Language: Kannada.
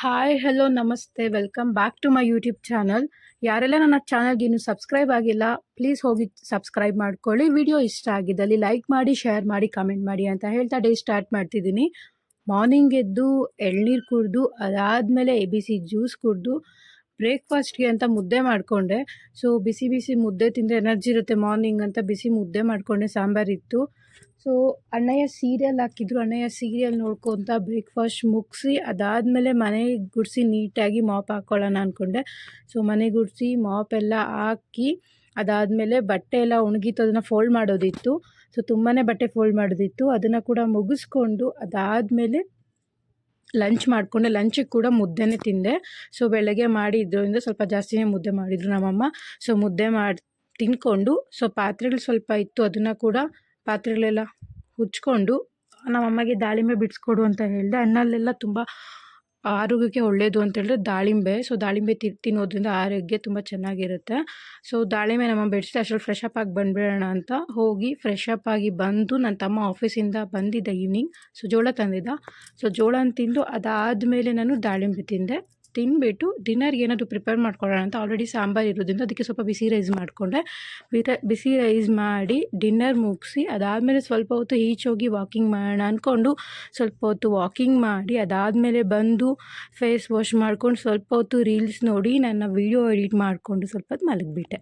ಹಾಯ್ ಹಲೋ ನಮಸ್ತೆ welcome back to my YouTube channel. ಯಾರೆಲ್ಲ ನನ್ನ ಚಾನಲ್ಗೆ ಇನ್ನೂ ಸಬ್ಸ್ಕ್ರೈಬ್ ಆಗಿಲ್ಲ ಪ್ಲೀಸ್ ಹೋಗಿ ಸಬ್ಸ್ಕ್ರೈಬ್ ಮಾಡ್ಕೊಳ್ಳಿ. ವಿಡಿಯೋ ಇಷ್ಟ ಆಗಿದ್ದಲ್ಲಿ ಲೈಕ್ ಮಾಡಿ, ಶೇರ್ ಮಾಡಿ, ಕಮೆಂಟ್ ಮಾಡಿ ಅಂತ ಹೇಳ್ತಾ ಡೇ ಸ್ಟಾರ್ಟ್ ಮಾಡ್ತಿದ್ದೀನಿ. ಮಾರ್ನಿಂಗ್ ಎದ್ದು ಎಳ್ನೀರು ಕುಡಿದು ಅದಾದಮೇಲೆ ABC ಜ್ಯೂಸ್ ಕುಡಿದು ಬ್ರೇಕ್ಫಾಸ್ಟ್ಗೆ ಅಂತ ಮುದ್ದೆ ಮಾಡಿಕೊಂಡೆ. ಸೊ ಬಿಸಿ ಬಿಸಿ ಮುದ್ದೆ ತಿಂದರೆ ಎನರ್ಜಿ ಇರುತ್ತೆ ಮಾರ್ನಿಂಗ್ ಅಂತ ಬಿಸಿ ಮುದ್ದೆ ಮಾಡಿಕೊಂಡೆ. ಸಾಂಬಾರಿತ್ತು. ಸೊ ಅಣ್ಣಯ್ಯ ಸೀರಿಯಲ್ ಹಾಕಿದ್ರು, ಅಣ್ಣಯ್ಯ ಸೀರಿಯಲ್ ನೋಡ್ಕೊತ ಬ್ರೇಕ್ಫಾಸ್ಟ್ ಮುಗಿಸಿ ಅದಾದಮೇಲೆ ಮನೆ ಗುಡಿಸಿ ನೀಟಾಗಿ ಮಾಪ್ ಹಾಕ್ಕೊಳ್ಳೋಣ ಅಂದ್ಕೊಂಡೆ. ಸೊ ಮನೆ ಗುಡಿಸಿ ಮಾಪ್ ಎಲ್ಲ ಹಾಕಿ ಅದಾದಮೇಲೆ ಬಟ್ಟೆ ಎಲ್ಲ ಒಣಗಿತ್ತು, ಅದನ್ನು ಫೋಲ್ಡ್ ಮಾಡೋದಿತ್ತು. ಸೊ ತುಂಬಾ ಬಟ್ಟೆ ಫೋಲ್ಡ್ ಮಾಡೋದಿತ್ತು, ಅದನ್ನು ಕೂಡ ಮುಗಿಸ್ಕೊಂಡು ಅದಾದಮೇಲೆ ಲಂಚ್ ಮಾಡಿಕೊಂಡೆ. ಲಂಚಿಗೆ ಕೂಡ ಮುದ್ದೆನೇ ತಿಂದೆ. ಸೊ ಬೆಳಗ್ಗೆ ಮಾಡಿದ್ರಿಂದ ಸ್ವಲ್ಪ ಜಾಸ್ತಿನೇ ಮುದ್ದೆ ಮಾಡಿದರು ನಮ್ಮಮ್ಮ. ಸೊ ಮುದ್ದೆ ಮಾಡಿ ತಿಂದ್ಕೊಂಡು ಸೊ ಪಾತ್ರೆಗಳು ಸ್ವಲ್ಪ ಇತ್ತು, ಅದನ್ನು ಕೂಡ ಪಾತ್ರೆಗಳೆಲ್ಲ ಉಜ್ಕೊಂಡು ನಮ್ಮಮ್ಮಗೆ ದಾಳಿಂಬೆ ಬಿಡಿಸ್ಕೊಡು ಅಂತ ಹೇಳಿದೆ. ಹಣ್ಣಲ್ಲೆಲ್ಲ ತುಂಬ ಆರೋಗ್ಯಕ್ಕೆ ಒಳ್ಳೆಯದು ಅಂತ ಹೇಳಿದ್ರೆ ದಾಳಿಂಬೆ. ಸೊ ದಾಳಿಂಬೆ ತಿನ್ನೋದ್ರಿಂದ ಆರೋಗ್ಯ ತುಂಬ ಚೆನ್ನಾಗಿರುತ್ತೆ. ಸೊ ದಾಳಿಂಬೆ ನಮ್ಮ ಬಿಡಿಸಿದೆ. ಅಷ್ಟರಲ್ಲಿ ಫ್ರೆಶ್ ಅಪ್ ಆಗಿ ಬಂದುಬಿಡೋಣ ಅಂತ ಹೋಗಿ ಫ್ರೆಶ್ ಅಪ್ ಆಗಿ ಬಂದು ನನ್ನ ತಮ್ಮ ಆಫೀಸಿಂದ ಬಂದಿದ್ದ ಈವ್ನಿಂಗ್. ಸೊ ಜೋಳ ತಂದಿದ್ದ. ಸೊ ಜೋಳನ ತಿಂದು ಅದಾದಮೇಲೆ ನಾನು ದಾಳಿಂಬೆ ತಿಂದುಬಿಟ್ಟು ಡಿನ್ನರ್ಗೆ ಏನಾದರೂ ಪ್ರಿಪೇರ್ ಮಾಡ್ಕೊಳ್ಳೋಣ ಅಂತ ಆಲ್ರೆಡಿ ಸಾಂಬಾರು ಇರೋದ್ರಿಂದ ಅದಕ್ಕೆ ಸ್ವಲ್ಪ ಬಿಸಿ ರೈಸ್ ಮಾಡಿಕೊಂಡೆ. ಬಿಸಿ ರೈಸ್ ಮಾಡಿ ಡಿನ್ನರ್ ಮುಗಿಸಿ ಅದಾದಮೇಲೆ ಸ್ವಲ್ಪ ಹೊತ್ತು ಈಚೋಗಿ ವಾಕಿಂಗ್ ಮಾಡೋಣ ಅಂದ್ಕೊಂಡು ಸ್ವಲ್ಪ ಹೊತ್ತು ವಾಕಿಂಗ್ ಮಾಡಿ ಅದಾದಮೇಲೆ ಬಂದು ಫೇಸ್ ವಾಶ್ ಮಾಡ್ಕೊಂಡು ಸ್ವಲ್ಪ ಹೊತ್ತು ರೀಲ್ಸ್ ನೋಡಿ ನನ್ನ ವೀಡಿಯೋ ಎಡಿಟ್ ಮಾಡಿಕೊಂಡು ಸ್ವಲ್ಪ ಹೊತ್ತು ಮಲಗಿಬಿಟ್ಟೆ.